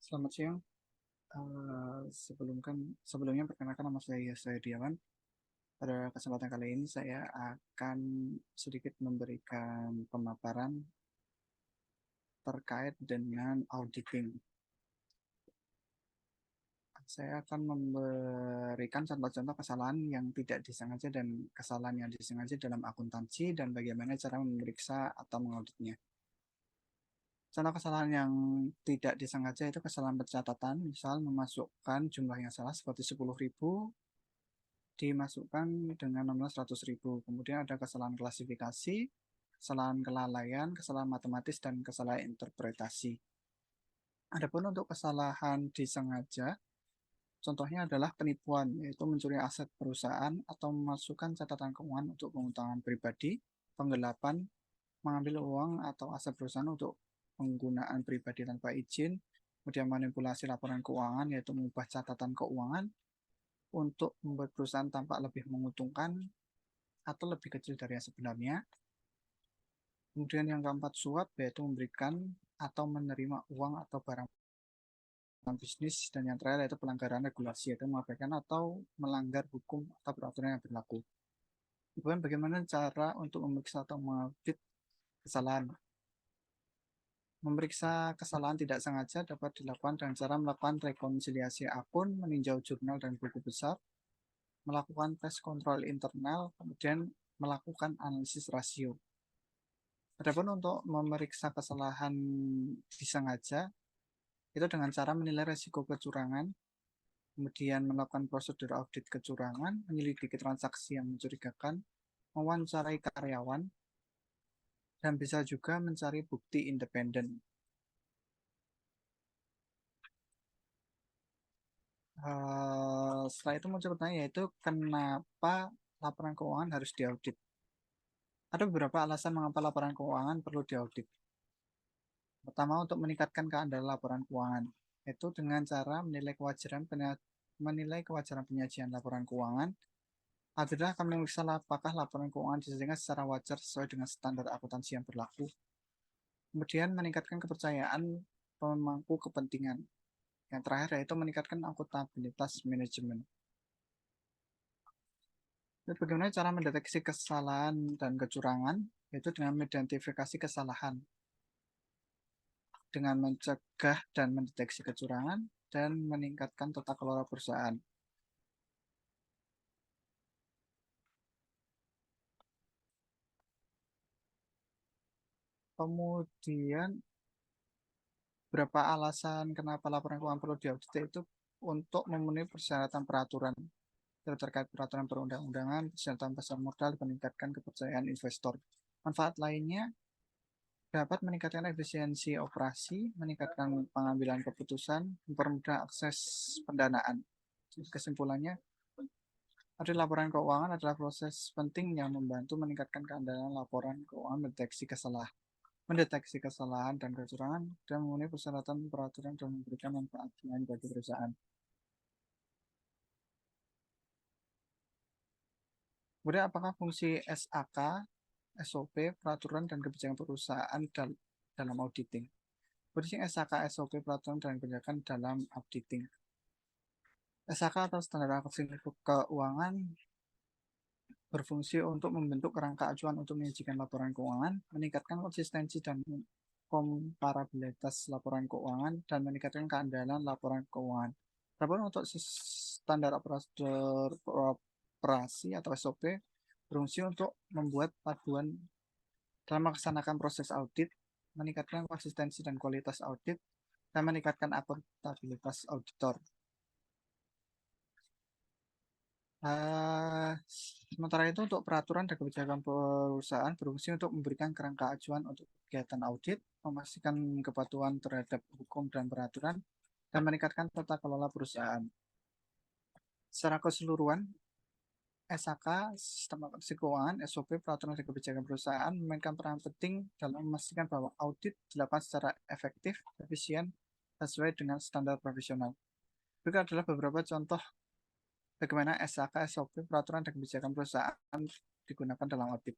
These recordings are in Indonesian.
Selamat siang. Sebelumnya perkenalkan nama saya Diawan. Pada kesempatan kali ini saya akan sedikit memberikan pemaparan terkait dengan auditing. Saya akan memberikan contoh-contoh kesalahan yang tidak disengaja dan kesalahan yang disengaja dalam akuntansi dan bagaimana cara memeriksa atau mengauditnya. Contoh kesalahan yang tidak disengaja itu kesalahan pencatatan, misal memasukkan jumlah yang salah seperti 10.000 dimasukkan dengan nominal 100.000. Kemudian ada kesalahan klasifikasi, kesalahan kelalaian, kesalahan matematis, dan kesalahan interpretasi. Adapun untuk kesalahan disengaja, contohnya adalah penipuan, yaitu mencuri aset perusahaan atau memasukkan catatan keuangan untuk keuntungan pribadi, penggelapan, mengambil uang atau aset perusahaan untuk penggunaan pribadi tanpa izin, kemudian manipulasi laporan keuangan, yaitu mengubah catatan keuangan untuk membuat perusahaan tampak lebih menguntungkan atau lebih kecil dari yang sebenarnya. Kemudian yang keempat, suap, yaitu memberikan atau menerima uang atau barang bisnis. Dan yang terakhir yaitu pelanggaran regulasi, yaitu mengabaikan atau melanggar hukum atau peraturan yang berlaku. Kemudian bagaimana cara untuk memeriksa atau mengaudit kesalahan? Memeriksa kesalahan tidak sengaja dapat dilakukan dengan cara melakukan rekonsiliasi akun, meninjau jurnal dan buku besar, melakukan tes kontrol internal, kemudian melakukan analisis rasio. Adapun untuk memeriksa kesalahan disengaja, itu dengan cara menilai resiko kecurangan, kemudian melakukan prosedur audit kecurangan, menyelidiki transaksi yang mencurigakan, mewawancarai karyawan, dan bisa juga mencari bukti independen. Setelah itu muncul pertanyaan, yaitu kenapa laporan keuangan harus diaudit. Ada beberapa alasan mengapa laporan keuangan perlu diaudit. Pertama, untuk meningkatkan keandalan laporan keuangan, yaitu dengan cara menilai kewajaran penyajian laporan keuangan. Auditor akan memeriksa apakah laporan keuangan disajikan secara wajar sesuai dengan standar akuntansi yang berlaku. Kemudian meningkatkan kepercayaan pemangku kepentingan. Yang terakhir yaitu meningkatkan akuntabilitas manajemen. Dan bagaimana cara mendeteksi kesalahan dan kecurangan? Yaitu dengan mengidentifikasi kesalahan, dengan mencegah dan mendeteksi kecurangan, dan meningkatkan tata kelola perusahaan. Kemudian berapa alasan kenapa laporan keuangan perlu diaudit itu untuk memenuhi persyaratan peraturan terkait peraturan perundang-undangan, persyaratan pasar modal, meningkatkan kepercayaan investor. Manfaat lainnya dapat meningkatkan efisiensi operasi, meningkatkan pengambilan keputusan, mempermudah akses pendanaan. Kesimpulannya, audit laporan keuangan adalah proses penting yang membantu meningkatkan keandalan laporan keuangan, mendeteksi kesalahan dan kecurangan, dan memenuhi persyaratan peraturan dan memberikan manfaat lain bagi perusahaan. Kemudian apakah fungsi SAK, SOP, peraturan dan kebijakan perusahaan dalam auditing? Fungsi SAK, SOP, peraturan dan kebijakan dalam auditing. SAK atau standar akuntansi keuangan berfungsi untuk membentuk kerangka acuan untuk menyajikan laporan keuangan, meningkatkan konsistensi dan komparabilitas laporan keuangan, dan meningkatkan keandalan laporan keuangan. Namun untuk standar operasi atau SOP berfungsi untuk membuat paduan dalam melaksanakan proses audit, meningkatkan konsistensi dan kualitas audit, dan meningkatkan akuntabilitas auditor. Sementara itu untuk peraturan dan kebijakan perusahaan berfungsi untuk memberikan kerangka acuan untuk kegiatan audit, memastikan kepatuhan terhadap hukum dan peraturan, dan meningkatkan tata kelola perusahaan. Secara keseluruhan, SAK, Sistem Akuntansi Keuangan, SOP, peraturan dan kebijakan perusahaan memainkan peran penting dalam memastikan bahwa audit dilakukan secara efektif, efisien, dan sesuai dengan standar profesional. Berikut adalah beberapa contoh bagaimana SAK, SOP, peraturan dan kebijakan perusahaan digunakan dalam audit.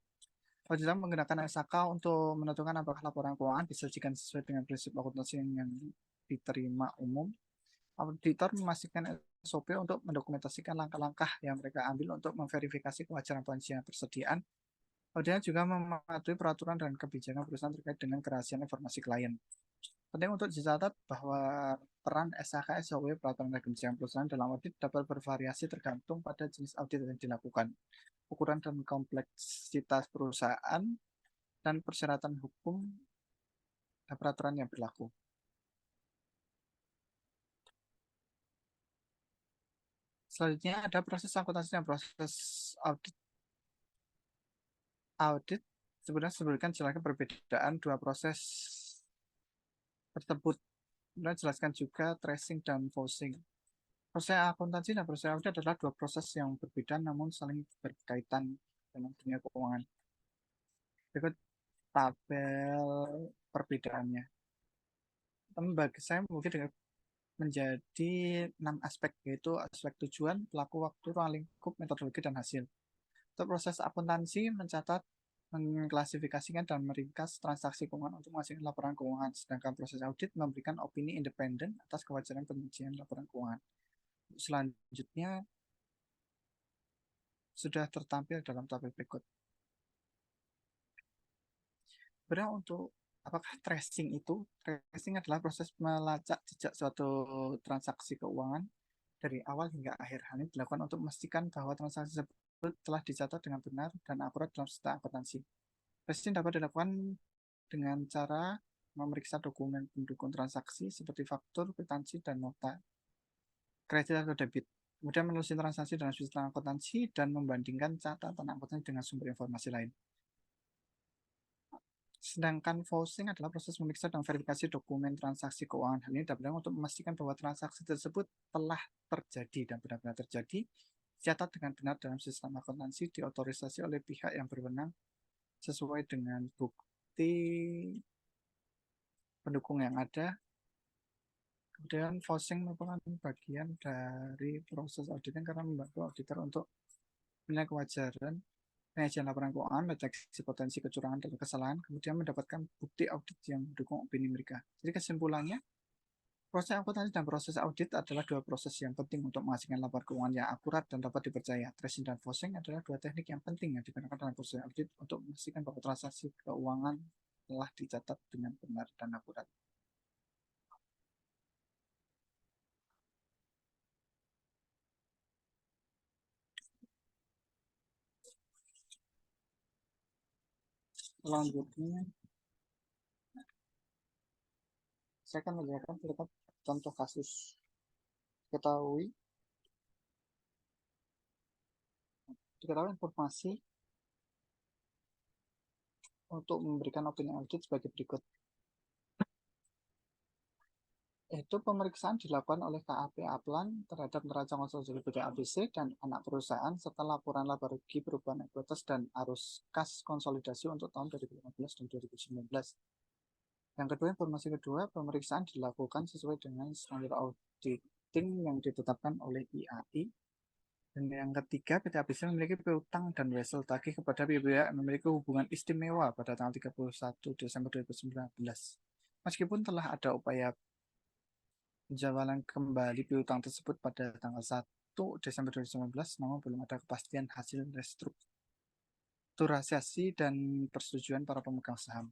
Auditor menggunakan SAK untuk menentukan apakah laporan keuangan disajikan sesuai dengan prinsip akuntansi yang diterima umum, auditor memastikan SOP untuk mendokumentasikan langkah-langkah yang mereka ambil untuk memverifikasi kewajaran penyajian persediaan. Auditor juga mematuhi peraturan dan kebijakan perusahaan terkait dengan kerahasiaan informasi klien. Penting untuk dicatat bahwa peran SHK, SOW, peraturan dan kebijakan perusahaan dalam audit dapat bervariasi tergantung pada jenis audit yang dilakukan, ukuran dan kompleksitas perusahaan, dan persyaratan hukum dan peraturan yang berlaku. Selanjutnya ada proses akuntansi dan proses audit. Audit sebenarnya sebutkan jelaskan perbedaan dua proses tersebut. Kemudian jelaskan juga tracing dan forcing. Proses akuntansi dan proses audit adalah dua proses yang berbeda namun saling berkaitan dalam dunia keuangan. Berikut tabel perbedaannya. Tapi bagi saya mungkin dengan menjadi 6 aspek, yaitu aspek tujuan, pelaku waktu, ruang lingkup, metodologi, dan hasil. Untuk proses akuntansi mencatat, mengklasifikasikan, dan meringkas transaksi keuangan untuk menghasilkan laporan keuangan, sedangkan proses audit memberikan opini independen atas kewajaran penyajian laporan keuangan. Selanjutnya sudah tertampil dalam tabel berikut. Sebenarnya untuk apakah tracing itu? Tracing adalah proses melacak jejak suatu transaksi keuangan dari awal hingga akhir. Hal ini dilakukan untuk memastikan bahwa transaksi tersebut telah dicatat dengan benar dan akurat dalam sistem akuntansi. Tracing dapat dilakukan dengan cara memeriksa dokumen pendukung transaksi seperti faktur, kwitansi, dan nota kredit atau debit. Kemudian menelusuri transaksi dalam sistem akuntansi dan membandingkan catatan akuntansi dengan sumber informasi lain. Sedangkan forcing adalah proses memeriksa dan verifikasi dokumen transaksi keuangan. Hal ini dapat untuk memastikan bahwa transaksi tersebut telah terjadi dan benar-benar terjadi, dicatat dengan benar dalam sistem akuntansi, diotorisasi oleh pihak yang berwenang sesuai dengan bukti pendukung yang ada. Kemudian forcing merupakan bagian dari proses auditing karena membantu auditor untuk menilai kewajaran penyajian laporan keuangan, mendeteksi potensi kecurangan dan kesalahan, kemudian mendapatkan bukti audit yang mendukung opini mereka. Jadi kesimpulannya, proses akuntansi dan proses audit adalah dua proses yang penting untuk menghasilkan laporan keuangan yang akurat dan dapat dipercaya. Tracing dan forcing adalah dua teknik yang penting yang digunakan dalam proses audit untuk memastikan bahwa transaksi keuangan telah dicatat dengan benar dan akurat. Selanjutnya, saya akan menjelaskan terkait contoh kasus. Diketahui informasi untuk memberikan opini audit sebagai berikut. Itu pemeriksaan dilakukan oleh KAP Aplan terhadap neraca konsolidasi PT ABC dan anak perusahaan serta laporan laba rugi perubahan ekuitas dan arus kas konsolidasi untuk tahun 2015 dan 2019. Yang kedua, informasi kedua, pemeriksaan dilakukan sesuai dengan standar auditing yang ditetapkan oleh IAI. Dan yang ketiga, PT ABC memiliki piutang dan wesel tagih kepada pihak yang memiliki hubungan istimewa pada tanggal 31 Desember 2019. Meskipun telah ada upaya penjualan kembali piutang tersebut pada tanggal 1 Desember 2019, namun belum ada kepastian hasil restrukturisasi dan persetujuan para pemegang saham.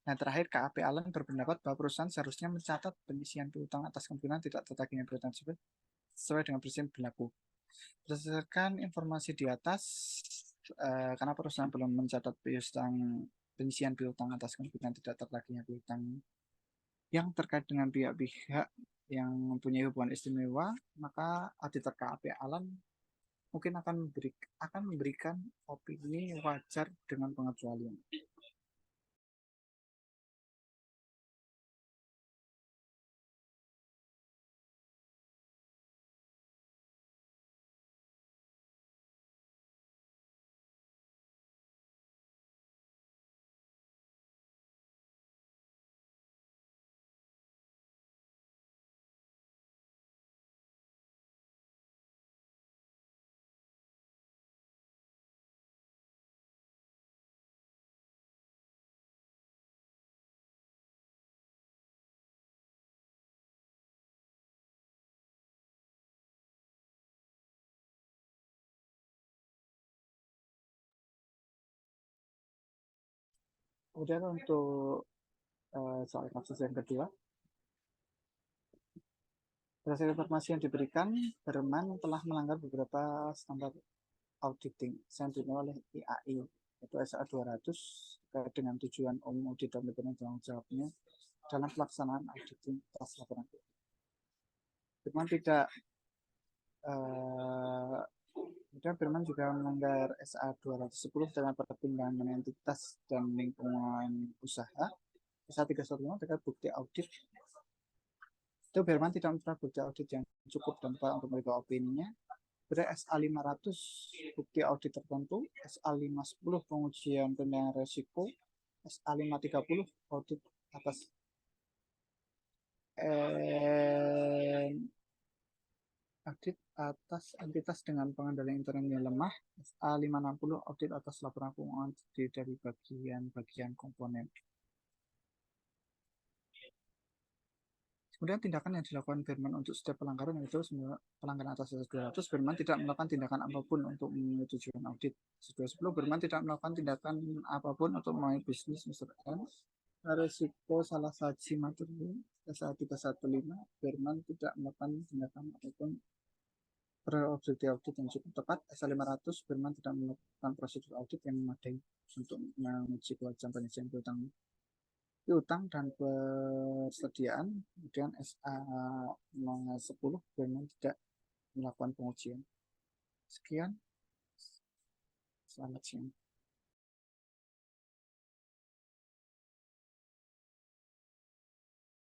Nah, terakhir, KAP Allen berpendapat bahwa perusahaan seharusnya mencatat pengisian piutang atas kemungkinan tidak tertagihnya piutang tersebut sesuai dengan prinsip berlaku. Berdasarkan informasi di atas, karena perusahaan belum mencatat pengisian piutang atas kemungkinan tidak tertagihnya piutang yang terkait dengan pihak-pihak yang mempunyai hubungan istimewa, maka auditor KAP Allen mungkin akan memberikan opini wajar dengan pengecualian. Kemudian untuk soal kasus yang kedua, berdasarkan informasi yang diberikan, Berman telah melanggar beberapa standar auditing yang dinilai oleh IAI, yaitu SA 200 terkait dengan tujuan umum audit dan tanggung jawabnya dalam pelaksanaan auditing atas laporan. Berman tidak kemudian Firman juga melanggar SA 210 dengan pertimbangan entitas dan lingkungan usaha. SA 315 terkait bukti audit. Itu Firman tidak memperoleh bukti audit yang cukup dan tepat untuk mereka opininya. Kemudian SA 500 bukti audit tertentu, SA 510 pengujian penilaian resiko, SA 530 audit atas audit atas entitas dengan pengendalian internal yang lemah, SA 560 audit atas laporan keuangan dari bagian-bagian komponen. Kemudian tindakan yang dilakukan Berman untuk setiap pelanggaran yaitu pelanggaran atas asas 200, Berman tidak melakukan tindakan apapun untuk menyetujui audit. 210, Berman tidak melakukan tindakan apapun untuk memulai bisnis Mr. N. Risiko salah saji materi, SA 315, Berman tidak melakukan tindakan apapun objektif audit yang cukup tepat. SA 500, Berman tidak melakukan prosedur audit yang memadai untuk menguji kewajiban penelitian piutang dan persediaan. Kemudian SA 10, Berman tidak melakukan pengujian. Sekian, selamat siang.